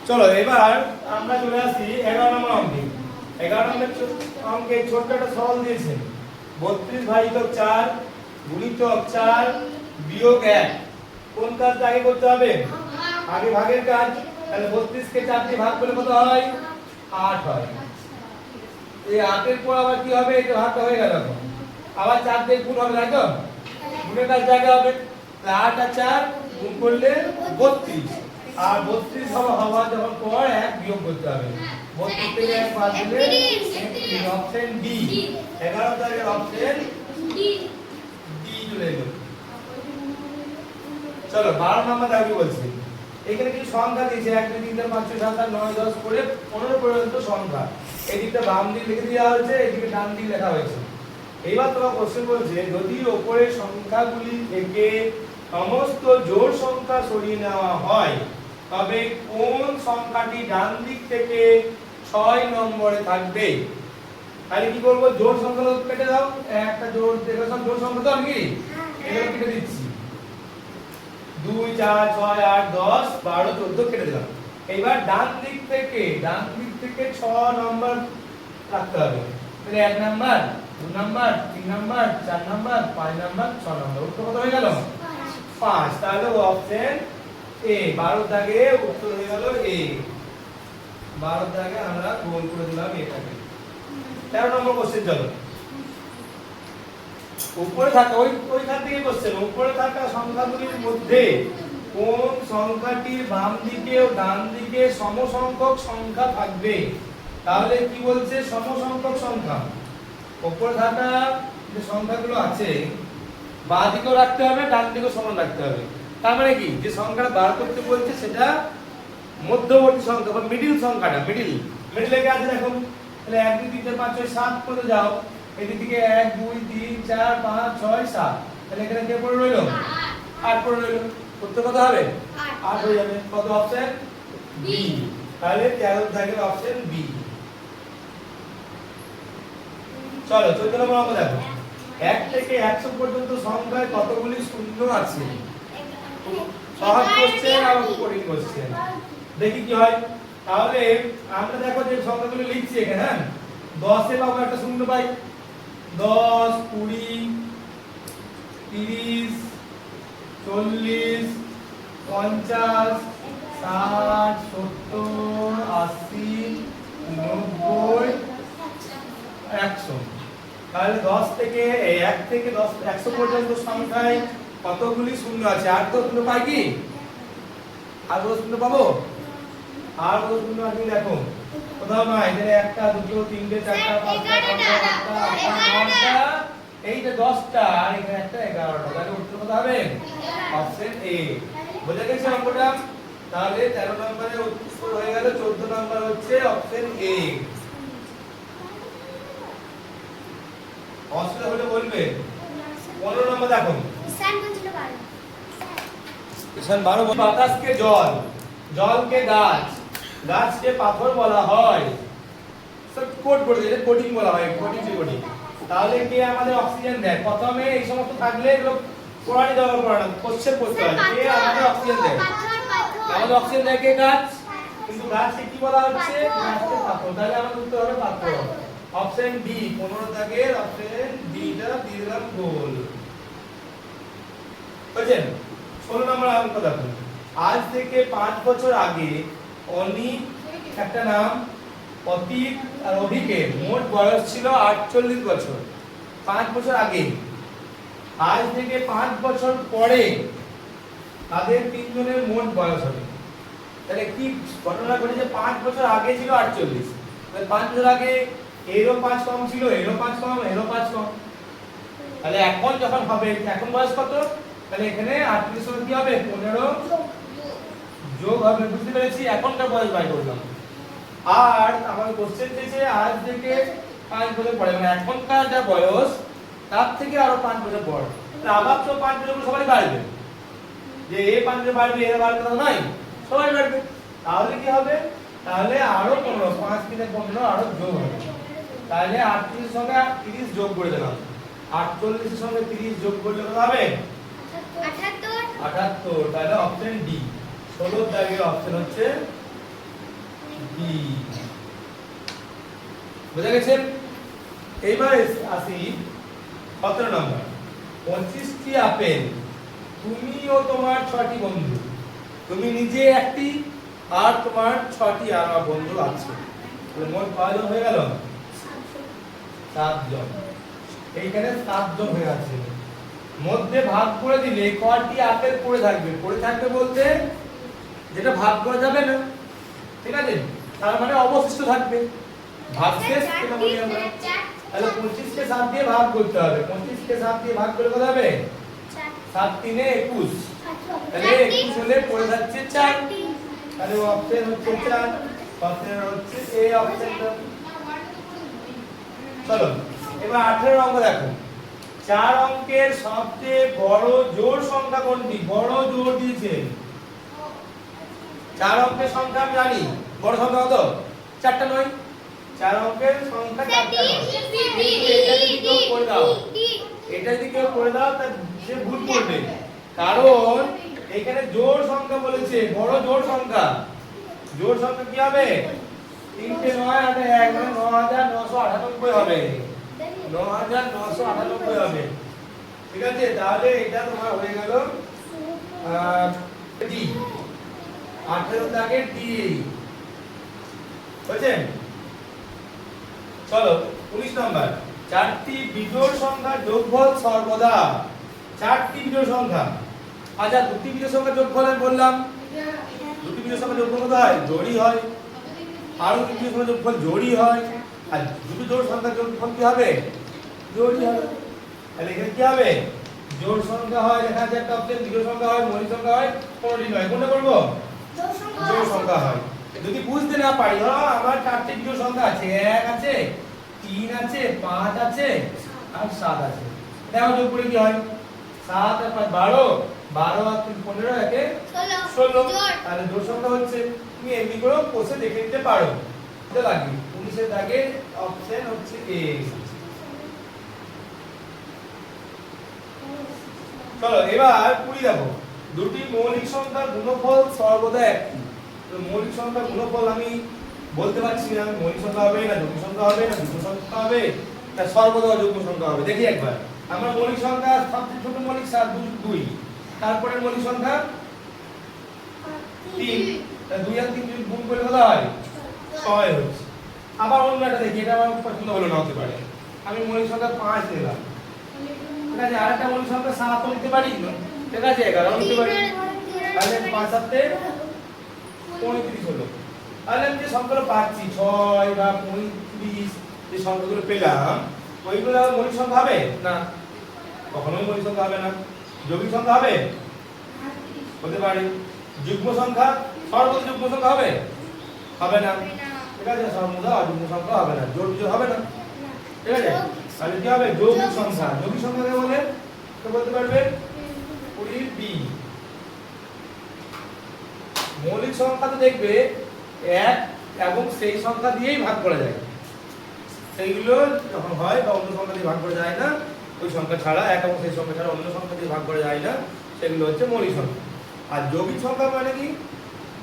চলো এবার আমরা চলে আসি 11 নম্বর অঙ্কে। 11 নম্বর অঙ্কে ছোট্ট একটা সরল দিয়েছে 32/4 গুণিতক 4 বিয়োগ 1। কোন কাজটা আগে করতে হবে? আগে ভাগের কাজ। তাহলে 32 কে 4 দিয়ে ভাগ করলে কত হয়? 8 হয়। এই 8 এর পর আবার কি হবে? এটা ভাগটা হয়ে গেল, আবার 4 দিয়ে গুণ হবে, তাই তো? গুণের কাজ জায়গা হবে। তাহলে 8 আর 4 গুণ করলে 32, আর 32 হওয়া যখন পর 1 বিয়োগ করতে হবে। 32 থেকে 1 বাদ দিলে 31। অপশন ডি, 11 তারিখের অপশন ডি চলে এলো। চলো 12 নম্বর দাবি বলছি। এখানে কিছু সংখ্যা দিয়েছে 1 2 3 4 5 6 7 8 9 10 করে 15 পর্যন্ত সংখ্যা। এদিকটা বাম দিকে লিখে দেওয়া হয়েছে, এদিকে ডান দিকে লেখা হয়েছে। এইবার তোমার কোশ্চেন বলছে যদি উপরের সংখ্যাগুলি থেকে সমস্ত জোড় সংখ্যা সরিয়ে নেওয়া হয় তবে কোন সংখ্যাটি ডান দিক থেকে 6 নম্বরে থাকবে? তাহলে কি করব? জোড় সংখ্যা কেটে দাও। একটা জোড় দেখো, সব জোড় সংখ্যা তো আমি এগুলো কেটে দিচ্ছি। 2 4 6 8 10 12 14 কেটে দিলাম। এইবার ডান দিক থেকে 6 নম্বর রাখতে হবে। তাহলে 1 number 2 number 3 number 4 number 5 number 6 number. উত্তর কত হয়ে গেল? 5। তাহলে অপশন এ 12 দাগে উত্তর হয়ে গেল এ। 12 দাগে আমরা গোল করে দিলাম এটাকে। 13 নম্বর কোশ্চেন চলো। উপরে থাকা ওইখান থেকে কোশ্চেন, উপরে থাকা সংখ্যাগুলির মধ্যে কোন সংখ্যাটির বাম দিকে ও ডান দিকে সমসংখ্যক সংখ্যা থাকবে? তাহলে কি বলছে? সমসংখ্যক সংখ্যা। উপরে থাকা যে সংখ্যাগুলো আছে বাঁ দিকেও রাখতে হবে, ডান দিকেও সমান রাখতে হবে। তার মানে কি? যে সংখ্যাটা বার করতে বলছে সেটা মধ্যবর্তী সংখ্যা বা মিডল সংখ্যাটা, মিডলে কে আছে দেখো। তাহলে 1 2 3 4 5 6 7 করে যাও। এদিকে 1 2 3 4 5 6 7। তাহলে এখানে কে পড়ে রইলো? 8 পড়ে রইলো। উত্তর কত হবে? 8 হয়ে যাবে। কত? Option B. তাহলে 13 দাগের অপশন বি। চলো 14 নম্বর অঙ্ক দেখো। 1 থেকে 100 পর্যন্ত সংখ্যায় কতগুলি শূন্য আছে? সহজ কোশ্চেন আর কঠিন কোশ্চেন। দেখি কি হয়। তাহলে আমরা দেখো যে সংখ্যাগুলো লিখছি এখানে, হ্যাঁ 10 এ পাবো একটা শূন্য পাই। 10 20 30 40 50 60 70 80 90 100। তাহলে 10 থেকে 1 থেকে 10 100 পর্যন্ত সংখ্যায় কতগুলি শূন্য আছে? আর তো শূন্য পাই কি? আর কত শূন্য পাবো? আর কত শূন্য আছে দেখো, কোথাও নাই। এখানে একটা দুটো তিনটে চারটা পাঁচটা ছয়টা সাতটা আটটা নয়টা, এই যে 10টা, আর এখানে একটা 11টা। তাহলে উত্তর কত হবে? Option A. বুঝে গেছে অঙ্কটা? তাহলে 13 নম্বরে উত্তর হয়ে গেল। 14 নম্বর হচ্ছে অপশন এ। অসুবিধা হলে বলবে। 15 নম্বর দেখো। ঈশান 12 বাতাসকে জল, জলকে গাছ, গাছকে পাথর বলা হয়। সব কোড করে দিলে কোডিং বলা হয়, কোডিং। তাহলে কে আমাদের অক্সিজেন দেয়? প্রথমে এই সমস্ত থাকলে এগুলো কোরআনে দেওয়ার পড়া না, কোশ্চেন করতে হয়। কে আমাদের অক্সিজেন দেয়? আমাদের অক্সিজেন দেয় কে? গাছ। কিন্তু গাছকে কি বলা হচ্ছে? গাছকে পাথর। তাহলে আমাদের উত্তর হবে পাথর। অপশন ডি 15 দাগের অপশন ডি টা দিয়ে দিলাম গোল। বুঝছেন? 16 নম্বর অঙ্ক দেখুন। আজ থেকে 5 বছর আগে অনিক, একটা নাম, অতীত আর অভিকের মোট বয়স ছিল 48 বছর। 5 বছর আগে। আজ থেকে 5 বছর পরে তাদের তিনজনের মোট বয়স হবে। তাহলে কি ঘটনা ঘটেছে? 5 বছর আগে ছিল 48, তাহলে 5 বছর আগে এরও 5 কম ছিল, এরও 5 কম, এরও 5 কম। তাহলে এখন যখন হবে, এখন বয়স কত? তাহলে এখানে 38 সঙ্গে কি হবে? 15 যোগ হবে। বুঝতে পেরেছি? এখনকার বয়স বাই করলাম। আর আমার কোশ্চেন দিয়েছে আজ থেকে 5 বছর পরে, মানে এখনকার যা বয়স তার থেকে আরো 5 বছর পর। তাহলে আবার তো 5 বছর সবাই বাড়বে। যে এ 5 বছর বাড়বে, এর বাড়বে কথা নাই, সবাই বাড়বে। তাহলে কি হবে? তাহলে আরো 15, 5 থেকে 15 আরো যোগ হবে। তাহলে 38 এর সঙ্গে 30 যোগ করে দিলাম। 48 এর সঙ্গে 30 যোগ করলে কত হবে? 78। তাহলে অপশন ডি 16 দাগের অপশন হচ্ছে বি। বুঝা গেছে? এইবার আসি 17 নম্বর। 25টি আপেল, তুমি ও তোমার 6টি বন্ধু, তুমি নিজে একটি আর তোমার 6টি আর বন্ধু আছে, তাহলে মোট কয়জন হয়ে গেল? 7 জন। এইখানে 7 জন হয়ে আছে। মধ্যে ভাগ করে দিলে কয়টি আপেল পড়ে থাকবে? পড়ে থাকবে বলতে যেটা ভাগ করা যাবে না, ঠিক আছে, তার মানে অবশিষ্ট থাকবে। ভাগশেষ যেটা বলি আমরা, তাহলে 25 কে 7 দিয়ে ভাগ করতে হবে। 25 কে 7 দিয়ে ভাগ করলে কত হবে? 7 3 21, তাহলে 21 হলে পড়ে যাচ্ছে 4, তাহলে অপশন হচ্ছে 4, অপশন হচ্ছে এ অপশনটা। চলো এবার 18 অঙ্ক দেখো। 4 অঙ্কের সবচেয়ে বড় জোড় সংখ্যা কোনটি? বড় জোড় দিয়েছে 4 অঙ্কের সংখ্যা আমি জানি, বড় সংখ্যা কত? 4টা নয়। 4 অঙ্কের সংখ্যা 4টা নয়। এটা যদি কেউ করে দাও, এটা যদি কেউ করে দাও তার সে ভুল করবে, কারণ এখানে জোড় সংখ্যা বলেছে, বড় জোড় সংখ্যা। জোড় সংখ্যা কি হবে? 3টে 9 আর 1 মানে 9998 হবে, 9998 হবে, ঠিক আছে। তাহলে এটা তোমার হয়ে গেল ডি, 18 দাগে ডি হয়েছে। চলো 19 নম্বর। 4টি বিজোড় সংখ্যার যোগফল সর্বদা, 4টি বিজোড় সংখ্যা। আচ্ছা, দুটি বিজোড় সংখ্যার যোগফল আমি বললাম, দুটি বিজোড় সংখ্যার যোগফল কত হয়? জোড়ই হয়। আর দুটি বিজোড় সংখ্যার যোগফল জোড়ই হয়। আর দুটি জোড় সংখ্যার যোগফল কি হবে? জোড়ই হবে। তাহলে এখানে কি হবে? জোড় সংখ্যা হয়, দেখা যাচ্ছে একটা অপশন বিজোড় সংখ্যা হয়, মৌলিক সংখ্যা হয়, কোনটি নয়। কোনটা করব? জোড় সংখ্যা হয়। যদি বুঝতে না পারি, ধরো আমার 4টি বিজোড় সংখ্যা আছে, 1 আছে, 3 আছে, 5 আছে আর 7 আছে। দেখো যোগ করে কি হয়? 7 আর 5 12, 12 আর 3 15, একে 16। তাহলে জোড় সংখ্যা হচ্ছে। তুমি এমনি করে কোষে দেখে নিতে পারো। এটা লাগবে 19 এর দাগে অপশন হচ্ছে এ। চলো এবার 20 দেখো। দুটি মৌলিক সংখ্যার গুণফল সর্বদা একই। তো মৌলিক সংখ্যার গুণফল আমি বলতে পারছি না, মৌলিক সংখ্যা হবে না যৌগিক সংখ্যা হবে না যুগ্ম সংখ্যা হবে না সর্বদা যুগ্ম সংখ্যা হবে। দেখি একবার। আমরা মৌলিক সংখ্যা সবচেয়ে ছোট মৌলিক 7 2, তারপরে মৌলিক সংখ্যা 3, 2 আর 3 গুণ করলে কত হয়? 6 হচ্ছে। আবার অন্য একটা দেখি, এটা আমার পছন্দ হলো না হতে পারে। আমি মৌলিক সংখ্যা 5 নিলাম, ঠিক আছে। আরেকটা মৌলিক সংখ্যা 7 নিতে পারি, ঠিক আছে, 11 নিতে পারি। তাহলে 5 7 35 হলো। তাহলে আমি যে সংখ্যাগুলো পাচ্ছি 6 বা 35, যে সংখ্যাগুলো পেলাম ওইগুলো মৌলিক সংখ্যা হবে না, কখনোই মৌলিক সংখ্যা হবে না। যৌগিক সংখ্যা হবে, হতে পারে। যুগ্ম সংখ্যা, সর্বদা যুগ্ম সংখ্যা হবে, হবে না, ঠিক আছে। সর্বদা অযুগ্ম সংখ্যা হবে না, জোড় বিজোড় হবে না, ঠিক আছে। তাহলে কি হবে? যৌগিক সংখ্যা। যৌগিক সংখ্যা কে বলে? তো বলতে পারবে 20 বি। মৌলিক সংখ্যা তো দেখবে এক এবং সেই সংখ্যা দিয়েই ভাগ করা যায়, সেইগুলো যখন হয় বা অন্য সংখ্যা দিয়ে ভাগ করা যায় না, ওই সংখ্যা ছাড়া, এক এবং সেই সংখ্যা ছাড়া অন্য সংখ্যা দিয়ে ভাগ করা যায় না, সেগুলো হচ্ছে মৌলিক সংখ্যা। আর যৌগিক সংখ্যা মানে কি?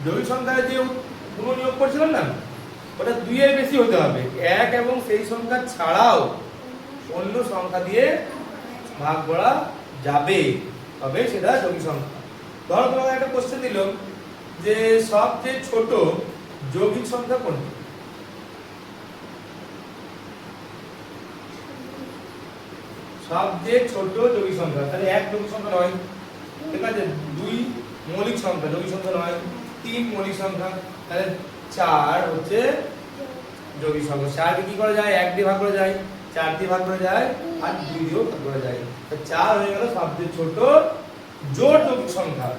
যৌগিক সংখ্যায় যে গুণনীয়ক করছিলাম না, ওটা 2 এর বেশি হতে হবে, এক এবং সেই সংখ্যা ছাড়াও অন্য সংখ্যা দিয়ে ভাগ করা যাবে, তবে সেটা যৌগিক সংখ্যা। ধরো তোমাকে একটা কোশ্চেন দিল যে সবচেয়ে ছোট যৌগিক সংখ্যা কোনটি? সবচেয়ে ছোট যৌগিক সংখ্যা, তাহলে 1 যৌগিক সংখ্যা নয়, ঠিক আছে। 2 মৌলিক সংখ্যা, যৌগিক সংখ্যা নয়। 3 মৌলিক সংখ্যা, তাহলে 4 হচ্ছে যৌগিক সংখ্যা। 4 কে কি করা যায়? 1 দিয়ে ভাগ করা যায়, 4 দিয়ে ভাগ করা যায় আর 2 দিয়েও ভাগ করা যায়। তো 4 হয়ে গেল সবচেয়ে ছোট জোড় যৌগিক সংখ্যা।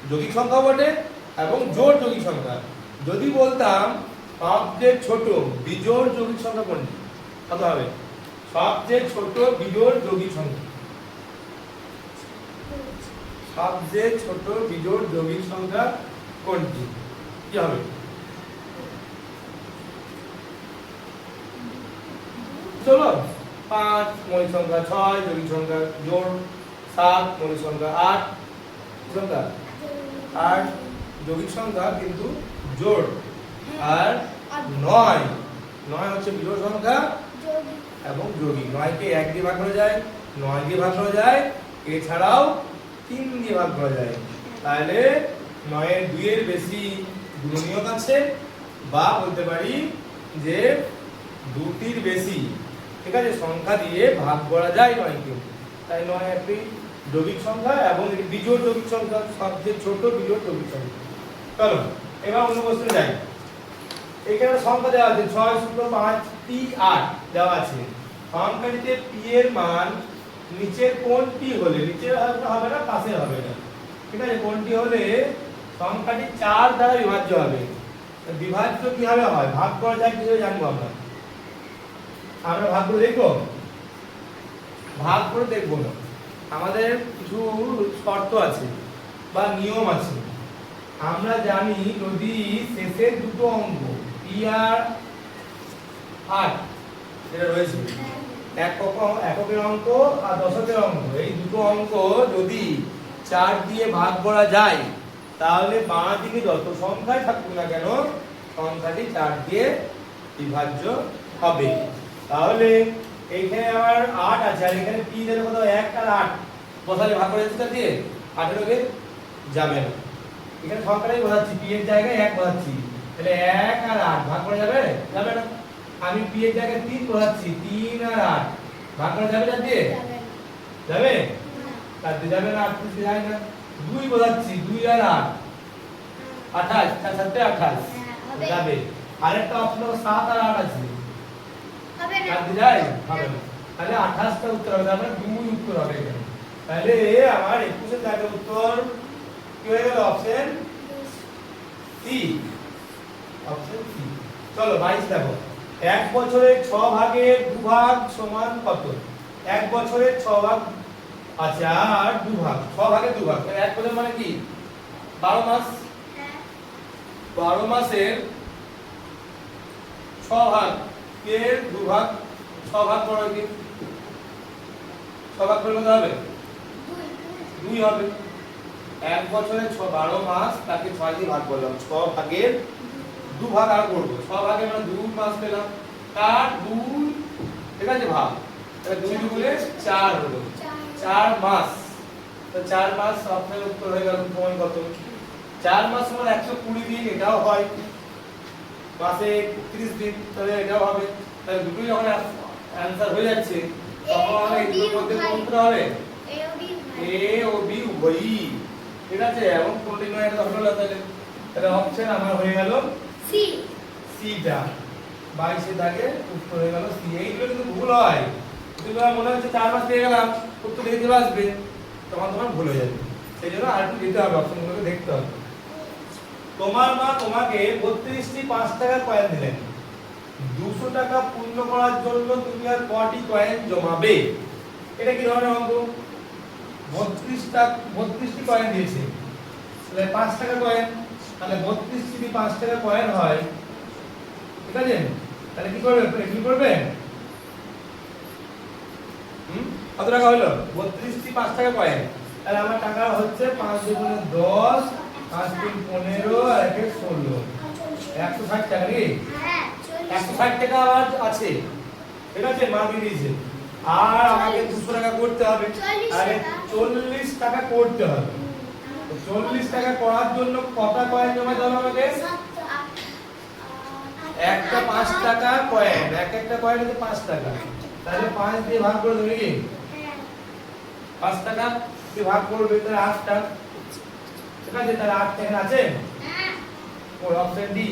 যৌগিক সংখ্যা বটে এবং জোড় যৌগিক সংখ্যা। যদি বলতাম সবচেয়ে ছোট বিজোড় যৌগিক সংখ্যা কোনটি, কত হবে? সবচেয়ে ছোট বিজোড় যৌগিক সংখ্যা, সবচেয়ে ছোট বিজোড় যৌগিক সংখ্যা কোনটি, কি হবে? চলো 5 মৌলিক সংখ্যা, 6 যৌগিক সংখ্যা, জোড় 7 মৌলিক সংখ্যা, 8 সংখ্যা 8 যৌগিক সংখ্যা কিন্তু জোড়, আর 9 9 হচ্ছে বিজোড় সংখ্যা এবং যৌগিক। 9 কে 1 দিয়ে ভাগ করা যায়, 9 দিয়ে ভাগ করা যায়, এছাড়াও 3 দিয়ে ভাগ করা যায়। তাহলে 9 এর 2 এর বেশি গুণনীয়ক আছে, বা বলতে পারি যে 2টির বেশি, ঠিক আছে, সংখ্যা দিয়ে ভাগ করা যায় 9 কে। তাই 9 একটি যৌগিক সংখ্যা এবং এটি বিজোড় যৌগিক সংখ্যা, সবচেয়ে ছোট বিজোড় যৌগিক সংখ্যা। চলো এবার অন্য প্রশ্নে যাই। এখানে সংখ্যা দেওয়া আছে 6 শুক্র 5 টি 8 দেওয়া আছে। সংখ্যাটিতে p এর মান নিচের কোনটি হলে, নিচের হবে না পাশের হবে না, ঠিক আছে, কোনটি হলে সংখ্যাটি 4 দ্বারা বিভাজ্য হবে। বিভাজ্য কিভাবে হয়, ভাগ করা যায় কিভাবে জানবো আমরা? আমরা ভাগ করে দেখবো, ভাগ করে দেখবো না, আমাদের কিছু শর্ত আছে বা নিয়ম আছে। আমরা জানি যদি শেষের দুটো অঙ্ক p আর 8 এটা রয়েছে, এককের অঙ্ক আর দশকের অঙ্ক, এই দুটো অঙ্ক যদি 4 দিয়ে ভাগ করা যায় তাহলে বাঁ দিকে যত সংখ্যাই থাকুক না কেন সংখ্যাটি 4 দিয়ে বিভাজ্য হবে। তাহলে এইখানে আমার 8 আছে আর এখানে p এর কত 1 আর 8 বসালে ভাগ করে দিতে দিয়ে 8 এর ওকে যাবে না। এখানে সংখ্যাটাই বোঝাচ্ছি, p এর জায়গায় 1 বোঝাচ্ছি, তাহলে 1 আর 8 ভাগ করা যাবে? যাবে না। আমি p এর জায়গায় 3 বোঝাচ্ছি, 3 আর 8 ভাগ করা যাবে না দিয়ে? যাবে না, তাতে যাবে না, 8 থেকে যায় না। 2 বোঝাচ্ছি, 2 আর 8 28, 4 7 28 যাবে। আরেকটা অপশন 7 আর 8 আছে, হবে না, তাতে যায়? হবে না। তাহলে 28 টা উত্তর হবে, তার মানে 2 উত্তর হবে এখানে। তাহলে আমার 21 এর জায়গায় উত্তর কি হয়ে গেল? Option C, option C. চলো 22 দেখো, 1 বছরের 6 ভাগের 2 ভাগ সমান কত? 1 বছরের 6 ভাগ আছে আর 2 ভাগ, 6 ভাগের 2 ভাগ, 1 বছর মানে কি 12 মাস। 12 মাসের 6 ভাগ এর 2 ভাগ, 6 ভাগ করো কি 6 ভাগ করলে কত হবে? 2 হবে। 1 বছরের 12 মাস তাকে 6 দিয়ে ভাগ করলাম, 6 ভাগের 2 ভাগ আর করব, 6 ভাগে মানে 2 মাস পেলাম, তার 2, ঠিক আছে, ভাগ, তাহলে 2 দুগুণে 4 হলো, 4 মাস। তো 4 মাস অপশন উত্তর হয়ে গেল। সময় কত? 4 মাস সমান 120 দিন, এটাও হয়, মাসে 30 দিন, তাহলে এটাও হবে। তাহলে দুটোই যখন অ্যানসার হয়ে যাচ্ছে তখন এই দুটোর মধ্যে কোনটা হবে? এ ও বি উভয়ই, ঠিক আছে, এবং কোনটি নয় এটা হলো। তাহলে অপশন আমার হয়ে গেল সি, সিটা 22 এর দাগে উত্তর হয়ে গেল সি। এইগুলো কিন্তু ভুল হয়, যদি মনে হচ্ছে 4 মাস পেয়ে গেলাম উত্তর লিখে দিলে আসবে, তখন তোমার ভুল হয়ে যাবে। সেই জন্য আর একটু দিতে হবে, অপশনগুলোকে দেখতে হবে। তোমার মা তোমাকে 32টি 5 টাকার কয়েন দিলেন, 200 টাকা পূর্ণ করার জন্য তুমি আর কয়টি কয়েন জমাবে? এটা কি ধরনের অঙ্ক? 32টি কয়েন দিয়েছে, তাহলে 5 টাকা কয়েন, তাহলে 32 যদি 5 টাকা কয়েন হয়, ঠিক আছে, তাহলে কি করবে? কি করবে? কত টাকা হলো? 32টি 5 টাকা কয়েন, তাহলে আমার টাকা হচ্ছে 5 দুগুণে 10, 5 তিন 15 আর 1 16, 160 টাকা নাকি? 160 টাকা আমার আছে, ঠিক আছে, মা দিয়ে দিয়েছে, আর আমাকে 200 টাকা করতে হবে, আরে 40 টাকা করতে হবে। তো 40 টাকা করার জন্য কত কয়েন জমাতে হবে আমাকে? একটা 5 টাকা কয়েন, একটা কয়েন হচ্ছে 5 টাকা, তাহলে 5 দিয়ে ভাগ করে দেবে কি? 5 টাকা দিয়ে ভাগ করবে, তাহলে 8 টা, ঠিক আছে, তাহলে 8 টাকা আছে, ওর অপশন ডি।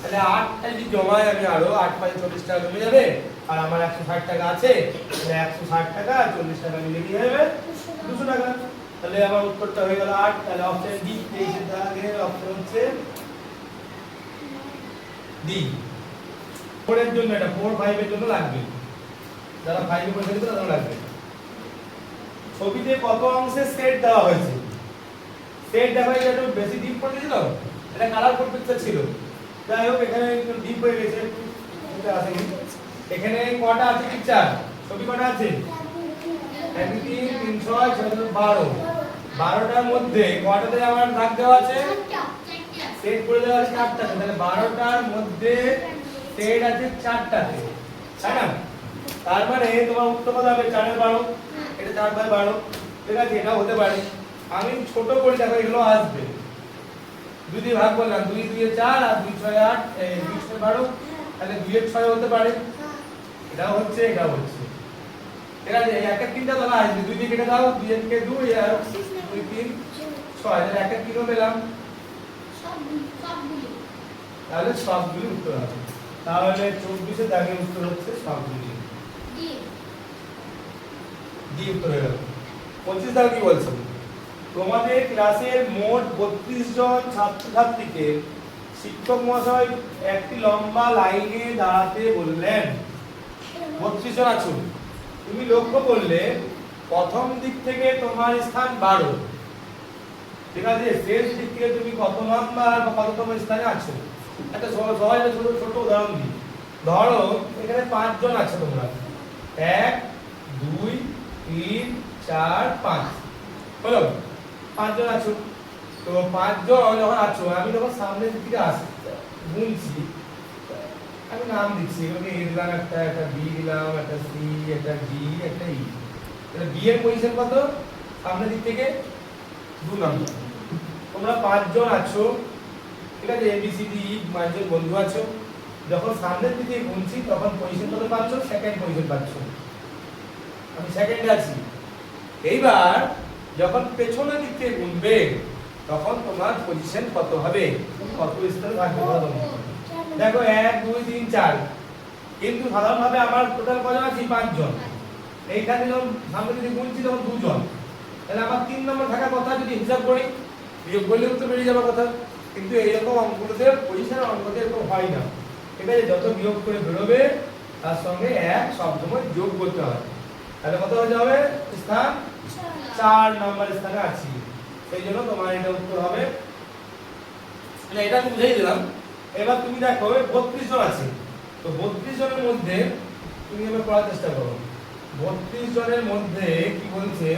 তাহলে 8 টা যদি জমাই আমি, আরো 8 5 40 টাকা জমে যাবে, আর আমার 160 টাকা আছে, তাহলে 160 টাকা 40 টাকা মিলে কি হবে? 200 টাকা। তাহলে আমার উত্তরটা হয়ে গেল 8, তাহলে অপশন ডি। এই সিদ্ধান্তের অপশন হচ্ছে ডি। 4 এর জন্য, এটা 4 5 এর জন্য লাগবে, যারা 5 এর পরীক্ষা দিতে তাদের লাগবে। ছবিতে কত অংশের সেট দেওয়া হয়েছে? সেট দেখা যায় একটু বেশি ডিপ করে দিল, এটা কালারফুল পিকচার ছিল, যাই হোক এখানে একটু ডিপ হয়ে গেছে, এটা আছে কি? এখানে কটা আছে পিকচার? ছবি কটা আছে? 1 3 3 6 6 12, 12টার মধ্যে কটাতে আমার দাগ দেওয়া আছে? সেট করে দেওয়া আছে 4টাতে, তাহলে 12টার মধ্যে সেট আছে 4টাতে, তাই না? তার মানে তোমার উত্তর কত হবে? 4 এর 12, এটা 4/12, ঠিক আছে? এটা হতে পারে। আমি ছোট করে দেখো এগুলো আসবে, 2 দিয়ে ভাগ করলাম, 2 2 এ 4 আর 2 6 8, 2 6 12, তাহলে 2 এর 6 হতে পারে, এটাও হচ্ছে, এটাও হচ্ছে, ঠিক আছে? এই এক এক তিনটা তোলা আসবে, 2 দিয়ে কেটে দাও, 2 এর কে 2 আর 2 3 6, তাহলে এক এক কিলো পেলাম, তাহলে সবগুলি উত্তর হবে। তাহলে 24 এর দাগের উত্তর হচ্ছে সবগুলি, ডি উত্তর হয়ে গেল। 25 দাগ কি বলছে? তোমাদের ক্লাসের মোট 32 জন ছাত্রছাত্রীকে শিক্ষক মহাশয় একটি লম্বা লাইনে দাঁড়াতে বললেন। 32 জন আছো, তুমি লক্ষ্য করলে প্রথম দিক থেকে তোমার স্থান 12, ঠিক আছে? শেষ দিক থেকে তুমি কত নাম্বার বা কততম স্থানে আছো? একটা সবাই ছোট ছোট উদাহরণ দিই। ধরো এখানে 5 জন আছো তোমরা, 1 2 3 4 5, হলো 5 জন আছো। তো 5 জন যখন আছো, আমি যখন সামনের দিক থেকে আসি গুনছি, আমি নাম দিচ্ছি, এগুলোকে এ দিলাম, একটা বি দিলাম, একটা সি, একটা ডি, একটা ই। তাহলে বি এর পজিশন কত? সামনের দিক থেকে 2 নাম্বার। তোমরা 5 জন আছো, ঠিক আছে? এ বি সি ডি 5 জন বন্ধু আছো। যখন সামনের দিকে গুনছি তখন পজিশন কত পাচ্ছ? সেকেন্ড পজিশন পাচ্ছ, আমি সেকেন্ডে আছি। এইবার যখন পেছনের দিক থেকে গুনবে তখন তোমার পজিশন কত হবে, কত স্থানে থাকবে? দেখো 1 2 3 4, কিন্তু সাধারণভাবে আমার টোটাল কজন আছে? 5 জন। এইখানে যখন সামনে দিকে গুনছি তখন 2 জন, তাহলে আমার 3 নম্বর থাকার কথা। যদি হিসাব করি, বিয়োগ করলে উত্তর বেরিয়ে যাবার কথা, কিন্তু এইরকম অঙ্কগুলোতে পজিশনের অঙ্কতে এরকম হয় না। ঠিক আছে? যত বিয়োগ করে বেরোবে তার সঙ্গে 1 সবসময় যোগ করতে হয়। তাহলে কত হয়ে যাবে? স্থান 4 নম্বর স্থানে আছি, সেই জন্য তোমার এটা উত্তর হবে। মানে এটা আমি বুঝিয়ে দিলাম। এবার তুমি দেখো 32 জন আছে, তো 32 জনের মধ্যে তুমি এবার পড়ার চেষ্টা করো। 32 জনের মধ্যে কি বলছে,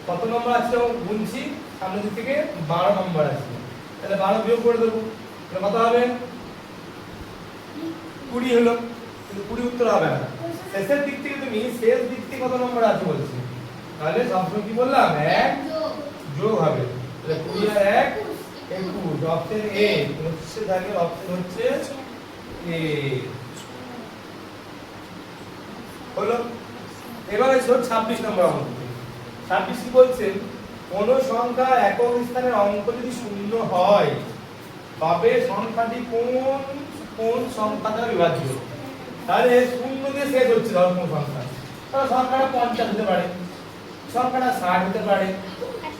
কত নম্বর আছে গুনছি, সামনের দিক থেকে 12 নম্বর আছে, তাহলে 12 বিয়োগ করে দেবো, তাহলে কত হবে? 20 হলো, কিন্তু 20 উত্তর হবে না। শেষের দিক থেকে তুমি শেষ দিক থেকে কত নম্বর আছে বলছি, তাহলে সবসময় কি বললাম? 1 যোগ হবে, তাহলে 20 আর 1 21, অপশন এ হচ্ছে, দাগের অপশন হচ্ছে এ হলো। এবার এসো 26 নম্বর অঙ্ক। 26 কি বলছেন? কোন সংখ্যা একক স্থানের অঙ্ক যদি শূন্য হয় তবে সংখ্যাটি কোন সংখ্যা দ্বারা বিভাজ্য? তাহলে শূন্য দিয়ে শেষ হচ্ছে, ধরো কোন সংখ্যা, তাহলে সংখ্যাটা 50 হতে পারে, সংখ্যাটা 60 হতে পারে,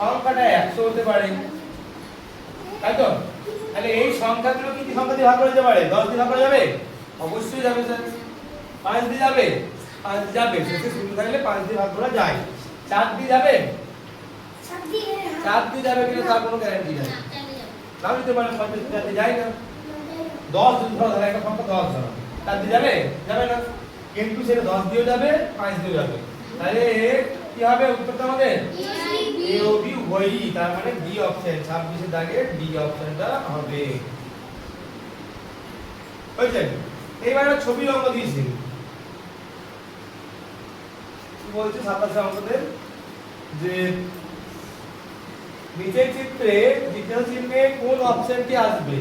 সংখ্যাটা 100 হতে পারে, তাই তো? তাহলে এই সংখ্যাগুলো কি সংখ্যা দিয়ে ভাগ করা যেতে পারে? 10 দিয়ে ভাগ করা যাবে? অবশ্যই যাবে স্যার। 5 দিয়ে যাবে? 5 যাবে, শেষে শূন্য থাকলে 5 দিয়ে ভাগ করা যায়। 4 দিয়ে যাবে? 4 দিয়ে যাবে কিনা তার কোনো গ্যারান্টি নেই, নাও দিতে পারে, 50 দিয়ে যায় না। 10 যদি ধরো, একটা সংখ্যা 10 ধরো, 4 দিয়ে যাবে? যাবে না, কিন্তু সেটা 10 দিয়েও যাবে, 5 দিয়েও যাবে। তাহলে কি হবে উত্তরটা আমাদের? এ ও বি উভয়ই, তার মানে ডি অপশন, 26 এর দাগে ডি অপশনটা হবে। হয়েছে? এইবার একটা ছবির অঙ্ক দিয়েছি, কি বলছে 27 অঙ্কতে, যে নিচের চিত্রে দ্বিতীয় চিহ্নে কোন অপশনটি আসবে?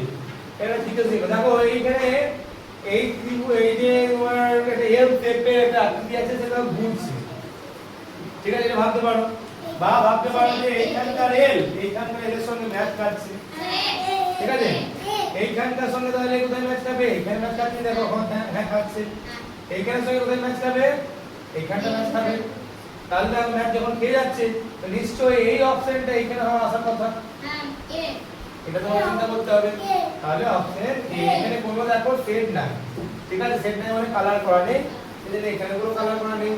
এটা দ্বিতীয় চিহ্ন। দেখো এইখানে এই এই যে তোমার একটা এল শেপের একটা আকৃতি আছে, সেটা ঘুরছে, ঠিক আছে? এটা ভাবতে পারো, বা ভাবতে পারো যে এইখানকার এল এর সঙ্গে ম্যাচ খাচ্ছে, ঠিক আছে? এইখানকার সঙ্গে তাহলে কোথায় ম্যাচ খাবে? এইখানে ম্যাচ খাচ্ছে, দেখো হ্যাঁ খাচ্ছে। এইখানের সঙ্গে কোথায় ম্যাচ খাবে? এইখানটা ম্যাচ খাবে। তাহলে ম্যাচ যখন খেয়ে যাচ্ছে, তো নিশ্চয়ই এই অপশনটা এইখানে হওয়ার আসার কথা, এটা তোমার চিন্তা করতে হবে। তাহলে অপশন এ, এখানে কোনো দেখো সেট নাই, ঠিক আছে? সেট নাই মানে কালার করা নেই, এজন্য এখানে কোনো কালার করা নেই,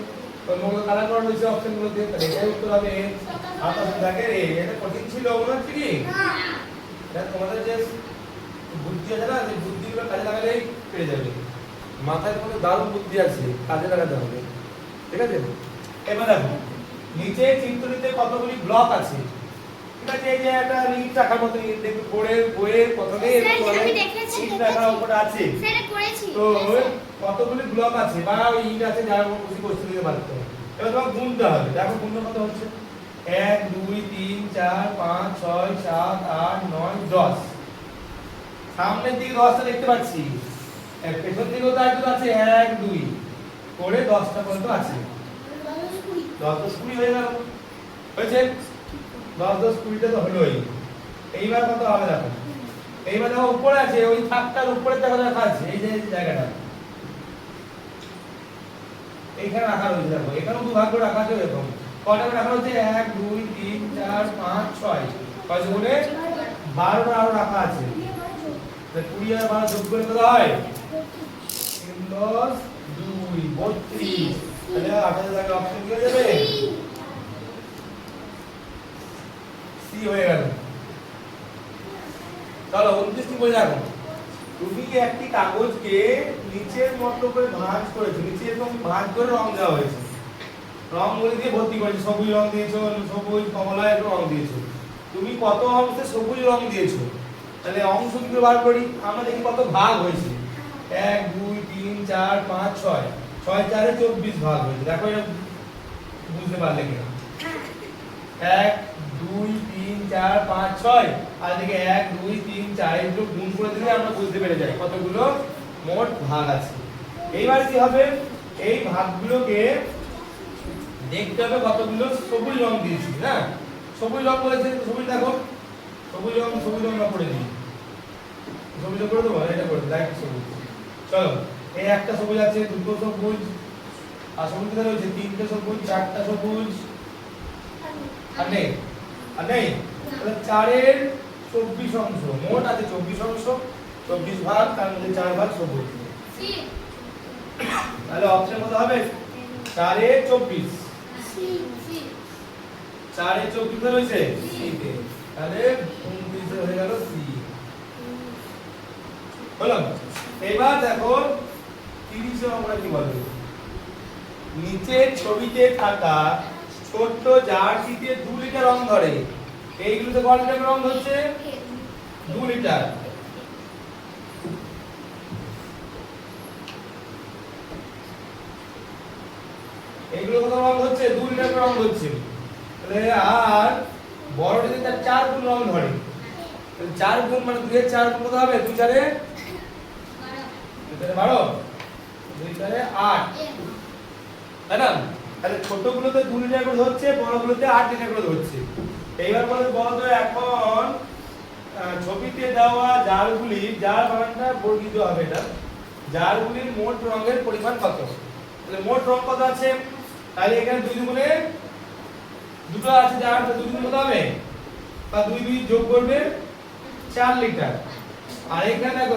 অন্যগুলো কালার করা হয়েছে অপশনগুলোতে, তাহলে এটাই উত্তর হবে। আপনাদের দেখে এটা কঠিন ছিল মনে হচ্ছে কি? এটা তোমাদের যে বুদ্ধি আছে না, সেই বুদ্ধিগুলো কাজে লাগালেই পেয়ে যাবে। মাথায় মধ্যে দারুণ বুদ্ধি আছে, কাজে লাগাতে হবে, ঠিক আছে? এবার দেখো নিচে চিত্রটিতে কতগুলি ব্লক আছে, ঠিক ঠিক আছে, এই যে একটা ইট রাখার মতো দেখো বইয়ের প্রথমে ইট রাখার উপরে আছে, তো কতগুলি ব্লক আছে বা ওই ইট আছে যার উপর খুশি কোশ্চেন দিতে পারতো। এবার তোমাকে গুনতে হবে, দেখো গুনতে কত হচ্ছে 1 2 3 4 5 6 7 8 9 10। সামনের দিকে 10টা দেখতে পাচ্ছি, এর পেছন দিকেও তার তো আছে 1 2 করে 10টা পর্যন্ত আছে। 10 10 20 হয়ে গেল, হয়েছে 10 10 20টা তো হলোই। এইবার কত হবে দেখো, এইবার দেখো উপরে আছে ওই থাকটার উপরে দেখো রাখা আছে এই যে জায়গাটা, এইখানে রাখা রয়েছে দেখো, এখানেও দু ভাগ করে রাখা আছে এরকম। কয়টা করে রাখা হচ্ছে 1 2 3 4 5 6 কয়টা করে 12টা আরো রাখা আছে। তো 20 আর 12 যোগ করে কত হয় 3 10 2 32। তাহলে 8000 টাকা অপশন কি হয়ে যাবে, সি হয়ে গেল। চলো 29 টি বই দেখো, তুমি একটি কাগজকে নিচের মতো করে ভাঁজ করেছো, নিচে এরকম ভাঁজ করে রং দেওয়া হয়েছে, রংগুলি দিয়ে ভর্তি করেছো, সবুজ রং দিয়েছো, সবুজ কমলা এরকম রং দিয়েছো। তুমি কত অংশে সবুজ রং দিয়েছো, তাহলে অংশগুলো বার করি। আমরা দেখি কত ভাগ হয়েছে, 1 2 3 4 5 6 6 4 এ 24 ভাগ হয়েছে। দেখো এটা বুঝতে পারলে কিনা, 1 2 3 4 5 6 আর এদিকে 1 2 3 4 এগুলো গুণ করে দিলে আমরা বুঝতে পেরে যাই কতগুলো মোট ভাগ আছে। এইবার কি হবে, এই ভাগগুলোকে দেখতে হবে কতগুলো সবুজ রং দিয়েছি না, সবুজ রং বলেছে, সবুজ দেখো সবুজ রং আমরা করে দিই, সবুজ করে দেবো, এটা করে দিই লাইট সবুজ। চলো এই একটা সবুজ আছে, দুটো সবুজ, আর সবুজ কোথায় রয়েছে, তিনটে সবুজ, চারটা সবুজ, আর নেই তাহলে 4 এর 24 অংশ, মোট আছে 24 অংশ, 24 ভাগ, তার মধ্যে 4 ভাগ সবুজ। তাহলে অপশন কত হবে 4 এ 24, 4 এ 24 রয়েছে সি তে, তাহলে 29 হয়ে গেল সি। হলো, এবার দেখো 30 আমরা কি বলবো, নিচে ছবিতে থাকা ছোট্ট জারটিতে 2 লিটার রং ধরে, এইগুলোতে কত লিটার রং ধরছে 2 লিটার। এইগুলো কত রং হচ্ছে 2 লিটার রং হচ্ছে, তাহলে আর বড়টিতে তার 4 গুণ রং ধরে, তাহলে 4 গুণ মানে 2 এর 4 গুণ কত হবে, 2 4 এ 12, 2 4 এ 8, তাই না? তাহলে ছোটগুলোতে 2 লিটার করে ধরছে, বড়গুলোতে 8 লিটার করে ধরছে। এইবার বলতো এখন ছবিতে দেওয়া জারগুলি, জার বানানটা বর্গিত হবে, এটা জারগুলির মোট রঙের পরিমাণ কত, তাহলে মোট রং কত আছে, তাহলে এখানে 2 গুণে দুটো আছে জার, তো 2 গুণ কত হবে, বা 2 2 যোগ করবে 4 লিটার, আর এখানে দেখো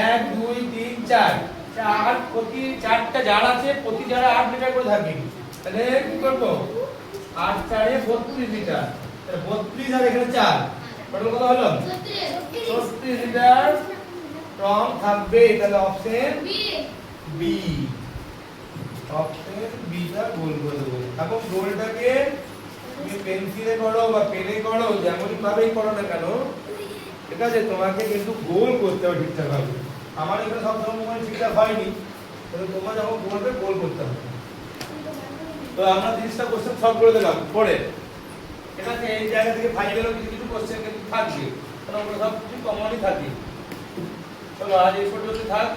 1 2 3 4 4 প্রতি 4টা জার আছে, প্রতি জারে 8 লিটার করে থাকে, তাহলে কি করব 8 4 এ 32 লিটার, তাহলে 32 আর এখানে 4 টোটাল কত হলো 36 লিটার রং থাকবে, তাহলে অপশন বি, অপশন বি টা গোল করে দেবো। এখন গোলটাকে তুমি পেন্সিলে করো বা পেনে করো, যেমনই ভাবেই করো না কেন, ঠিক আছে, তোমাকে কিন্তু গোল করতে হবে ঠিকঠাক ভাবে। আমার এখানে সব সময় ঠিকঠাক হয়নি, তাহলে তোমরা যখন করবে গোল করতে হবে। তো আমরা 30টা কোশ্চেন সলভ করে দিলাম পরে, ঠিক আছে, এই জায়গা থেকে ফাইনাল কিছু কিছু কোশ্চেন কিন্তু থাকবে, কারণ আমরা সব কিছু কমনই থাকি। চলো আজ এই পর্যন্ত থাক।